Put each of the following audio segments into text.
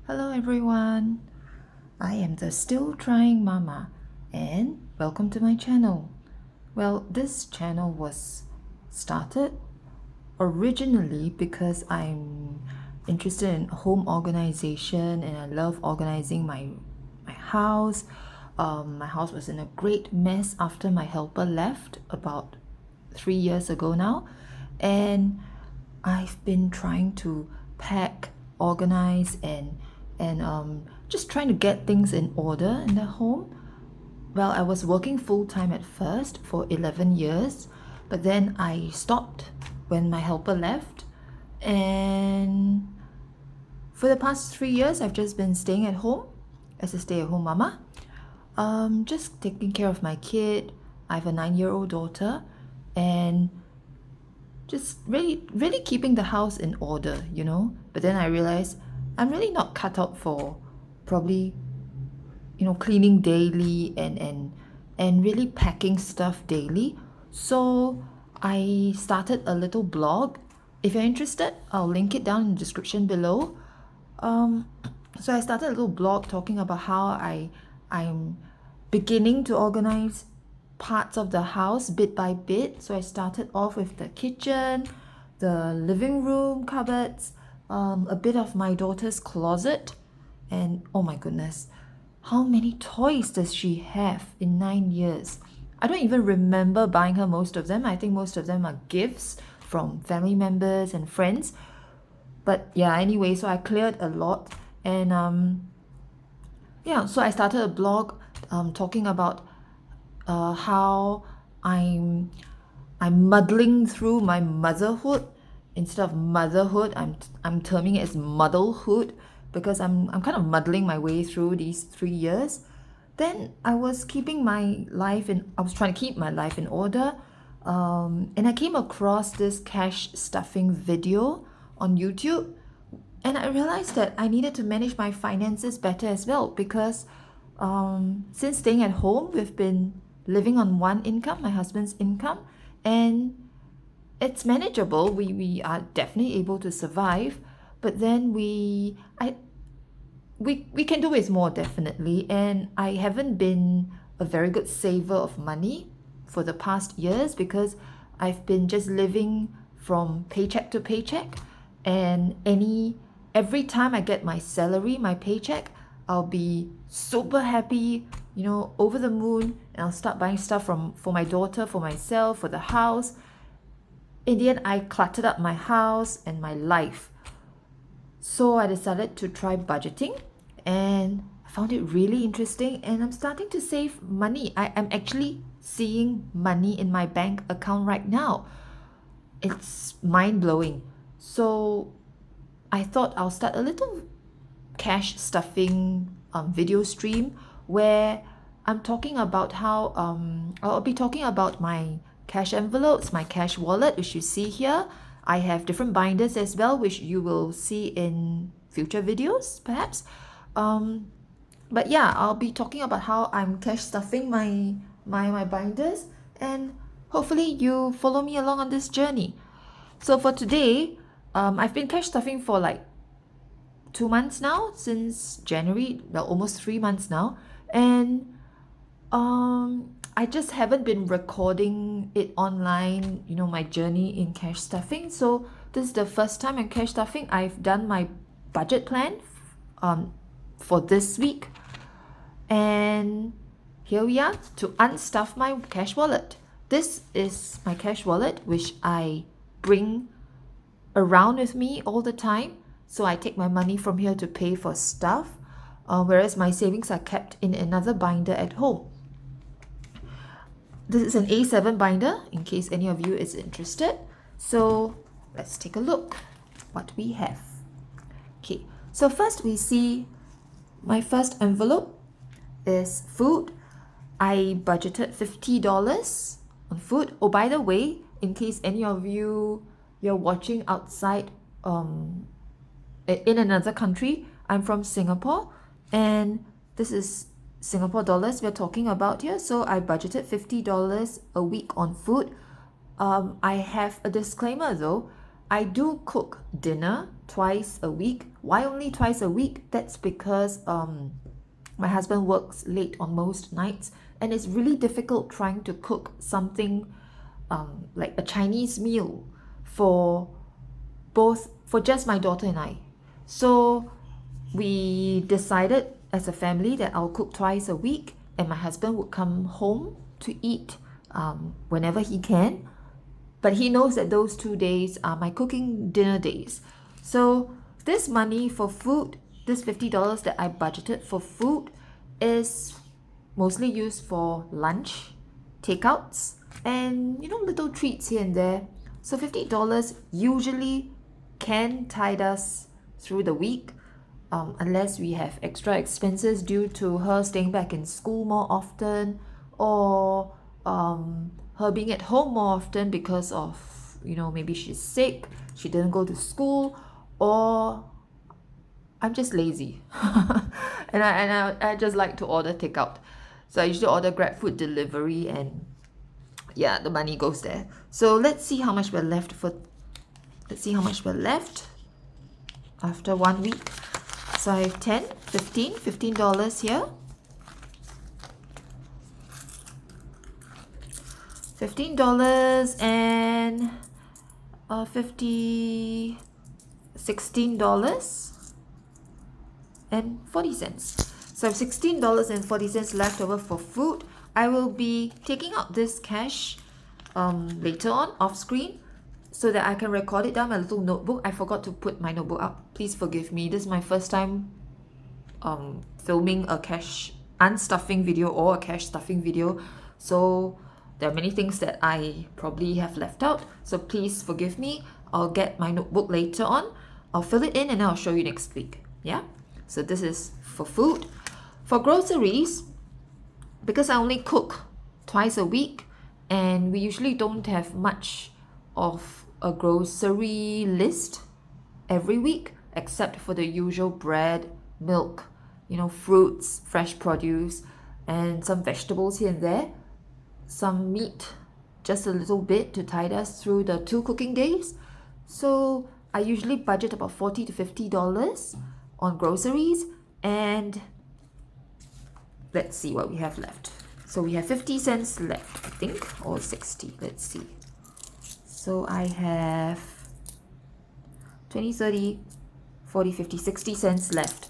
Hello everyone, I am the Still Trying Mama and welcome to my channel. Well, this channel was started originally because I'm interested in home organization and I love organizing my house. My house was in a great mess after my helper left about 3 years ago now, and I've been trying to pack, organize, and just trying to get things in order in the home. Well, I was working full time at first for 11 years, but then I stopped when my helper left. And for the past 3 years, I've just been staying at home as a stay at home mama, just taking care of my kid. I have a 9-year-old daughter, and just really keeping the house in order. But then I realized I'm really not cut out for probably cleaning daily and really packing stuff daily. So I started a little blog. If you're interested, I'll link it down in the description below. So I started a little blog talking about how I'm beginning to organize parts of the house bit by bit. So I started off with the kitchen, the living room cupboards, a bit of my daughter's closet, and oh my goodness, how many toys does she have in 9 years? I don't even remember buying her most of them. I think most of them are gifts from family members and friends. But yeah, anyway, so I cleared a lot, and so I started a blog talking about how I'm muddling through my motherhood. Instead of motherhood, I'm terming it as muddlehood because I'm kind of muddling my way through these 3 years. Then I was I was trying to keep my life in order, and I came across this cash stuffing video on YouTube, and I realized that I needed to manage my finances better as well because since staying at home, we've been living on one income, my husband's income, and it's manageable. We are definitely able to survive, but then we can do with more, definitely. And I haven't been a very good saver of money for the past years because I've been just living from paycheck to paycheck, and every time I get my salary, my paycheck, I'll be super happy, over the moon, and I'll start buying stuff for my daughter, for myself, for the house. In the end, I cluttered up my house and my life. So I decided to try budgeting, and I found it really interesting, and I'm starting to save money. I am actually seeing money in my bank account right now. It's mind-blowing. So I thought I'll start a little cash stuffing video stream where I'm talking about how I'll be talking about my cash envelopes, my cash wallet, which you see here. I have different binders as well, which you will see in future videos, perhaps. But yeah, I'll be talking about how I'm cash stuffing my binders, and hopefully you follow me along on this journey. So for today, I've been cash stuffing for like 2 months now, since January, well, almost 3 months now, and I just haven't been recording it online, my journey in cash stuffing. So this is the first time in cash stuffing. I've done my budget plan for this week, and here we are to unstuff my cash wallet. This is my cash wallet, which I bring around with me all the time. So I take my money from here to pay for stuff, whereas my savings are kept in another binder at home. This is an A7 binder, in case any of you is interested. So let's take a look what we have. Okay, so first we see my first envelope is food. I budgeted $50 on food. Oh, by the way, in case any of you're watching outside in another country, I'm from Singapore, and this is Singapore dollars we're talking about here. So I budgeted $50 a week on food. I have a disclaimer though. I do cook dinner twice a week, Why only twice a week? That's because my husband works late on most nights, and it's really difficult trying to cook something like a Chinese meal for for just my daughter and I. So we decided as a family that I'll cook twice a week, and my husband would come home to eat whenever he can. But he knows that those 2 days are my cooking dinner days. So this money for food, this $50 that I budgeted for food, is mostly used for lunch, takeouts, and little treats here and there. So $50 usually can tide us through the week, unless we have extra expenses due to her staying back in school more often, or her being at home more often because of, maybe she's sick, she didn't go to school, or I'm just lazy. and I just like to order takeout. So I usually order Grab food delivery, and yeah, the money goes there. So let's see how much we're left after 1 week. So I have $15 here. $15 and 50 $16 and 40 cents. So I have $16.40 left over for food. I will be taking out this cash later on off screen so that I can record it down my little notebook. I forgot to put my notebook up. Please forgive me. This is my first time filming a cash unstuffing video or a cash stuffing video. So there are many things that I probably have left out. So please forgive me. I'll get my notebook later on. I'll fill it in and I'll show you next week. Yeah? So this is for food. For groceries, because I only cook twice a week and we usually don't have much of a grocery list every week except for the usual bread, milk, fruits, fresh produce, and some vegetables here and there, some meat, just a little bit to tide us through the 2 cooking days. So I usually budget about $40 to $50 on groceries, and let's see what we have left. So we have 50 cents left, I think, or 60. Let's see. So I have 20, 30, 40, 50, 60 cents left.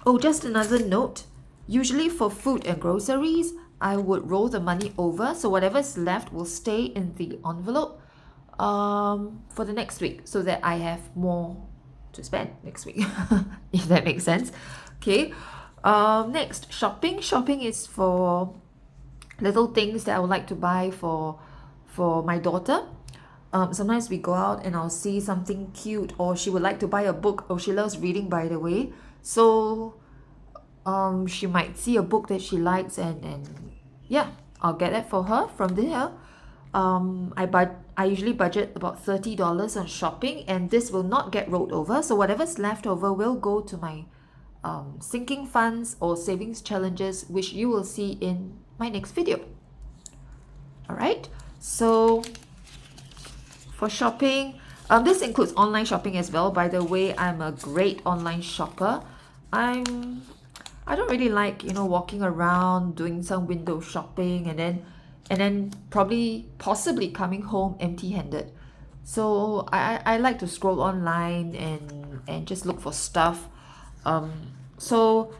Oh, just another note. Usually for food and groceries, I would roll the money over, so whatever's left will stay in the envelope for the next week, so that I have more to spend next week, if that makes sense. Okay. Next, shopping. Shopping is for little things that I would like to buy for my daughter. Sometimes we go out and I'll see something cute, or she would like to buy a book. Oh, she loves reading, by the way. So she might see a book that she likes, and yeah, I'll get that for her from there. I usually budget about $30 on shopping, and this will not get rolled over. So whatever's left over will go to my sinking funds or savings challenges, which you will see in my next video. All right. So for shopping, this includes online shopping as well. By the way, I'm a great online shopper. I don't really like, walking around doing some window shopping and then possibly coming home empty-handed. So I like to scroll online and just look for stuff. So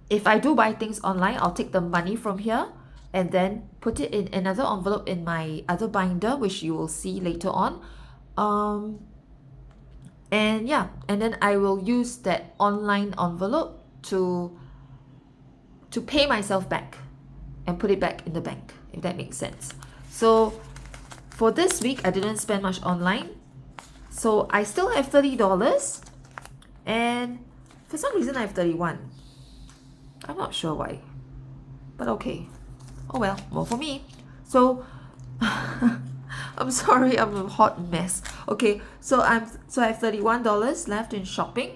if I do buy things online, I'll take the money from here and then put it in another envelope in my other binder, which you will see later on. And then I will use that online envelope to pay myself back and put it back in the bank, if that makes sense. So for this week, I didn't spend much online. So I still have $30, and for some reason I have 31. I'm not sure why, but okay. Oh well, more for me. So I'm sorry, I'm a hot mess. Okay, so I have $31 left in shopping.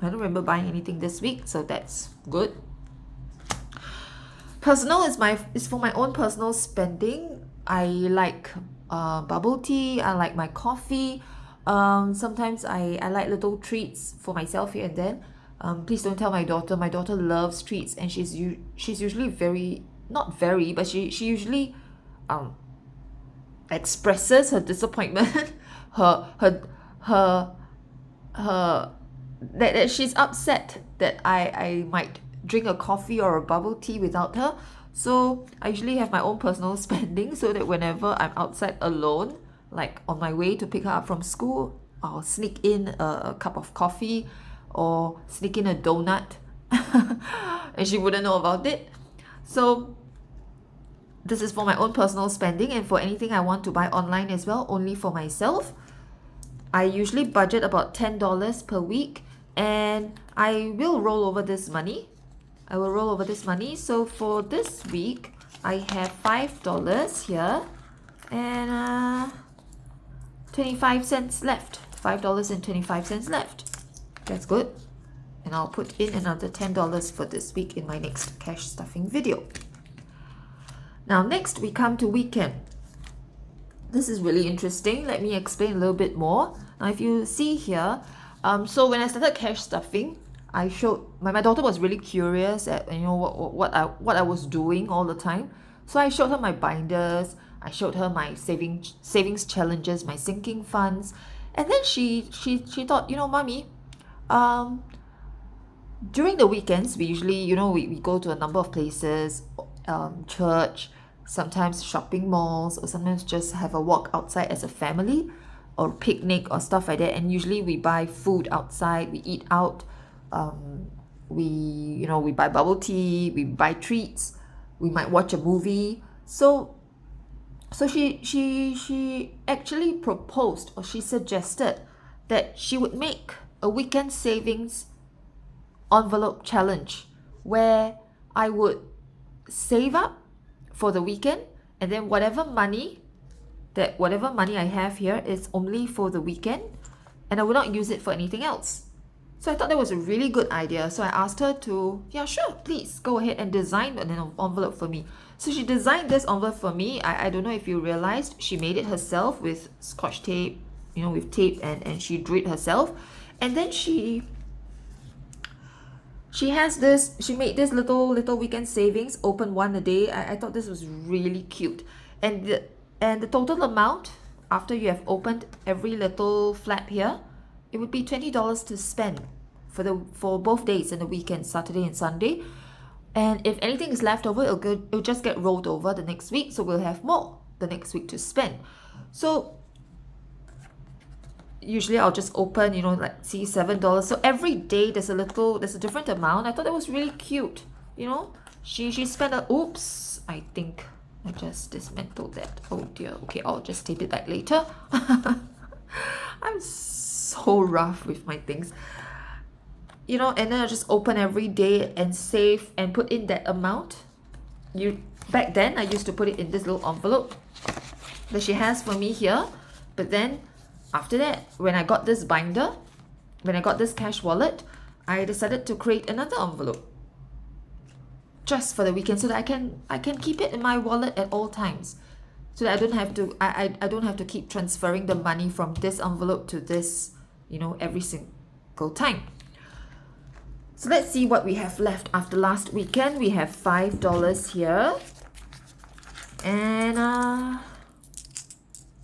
I don't remember buying anything this week, so that's good. Personal is for my own personal spending. I like bubble tea. I like my coffee. Sometimes I like little treats for myself here and then. Please don't tell my daughter. My daughter loves treats, and she's usually very, not very, but she usually um expresses her disappointment, her her that she's upset that I might drink a coffee or a bubble tea without her. So I usually have my own personal spending, so that whenever I'm outside alone, like on my way to pick her up from school, I'll sneak in a cup of coffee or sneak in a donut and she wouldn't know about it. So this is for my own personal spending, and for anything I want to buy online as well, only for myself. I usually budget about $10 per week, and I will roll over this money. I will roll over this money. So for this week, I have $5 here and 25 cents left. $5.25 left. That's good. And I'll put in another $10 for this week in my next cash stuffing video. Now next we come to weekend. This is really interesting. Let me explain a little bit more. Now if you see here, so when I started cash stuffing, I showed my daughter was really curious at what I was doing all the time. So I showed her my binders, I showed her my savings challenges, my sinking funds, and then she thought, mommy, during the weekends we usually we go to a number of places, church, sometimes shopping malls, or sometimes just have a walk outside as a family, or picnic or stuff like that. And usually we buy food outside, we eat out, we buy bubble tea, we buy treats, we might watch a movie. So she actually proposed, or she suggested that she would make a weekend savings envelope challenge where I would save up for the weekend, and then whatever money I have here is only for the weekend, and I will not use it for anything else. So I thought that was a really good idea. So I asked her to, yeah, sure, please go ahead and design an envelope for me. So she designed this envelope for me. I don't know if you realized, she made it herself with scotch tape, with tape, and she drew it herself. And then she made this little weekend savings, open one a day. I thought this was really cute. And the total amount, after you have opened every little flap here, it would be $20 to spend for both days in the weekend, Saturday and Sunday. And if anything is left over, it'll just get rolled over the next week, so we'll have more the next week to spend. So usually I'll just open, see $7. So every day there's a different amount. I thought that was really cute. She spent oops, I think I just dismantled that. Oh dear. Okay, I'll just tape it back later. I'm so rough with my things. And then I'll just open every day and save and put in that amount. Back then I used to put it in this little envelope that she has for me here. But then after that, when I got this binder, when I got this cash wallet, I decided to create another envelope just for the weekend, so that I can keep it in my wallet at all times, so that I don't have to keep transferring the money from this envelope to this, every single time. So let's see what we have left after last weekend. We have $5 here and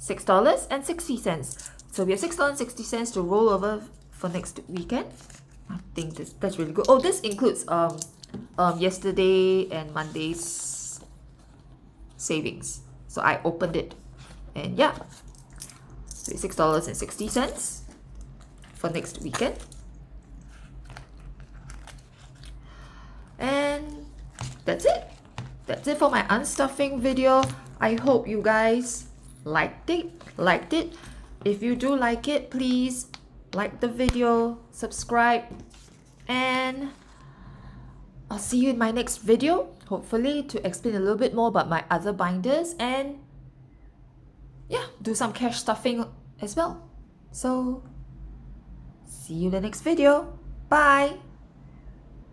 $6.60. So we have $6.60 to roll over for next weekend. I think that's really good. Oh, this includes yesterday and Monday's savings. So I opened it, and yeah, so it's $6.60 for next weekend. And that's it. That's it for my unstuffing video. I hope you guys liked it. If you do like it, please like the video, subscribe, and I'll see you in my next video, hopefully to explain a little bit more about my other binders and yeah, do some cash stuffing as well. So see you in the next video. Bye.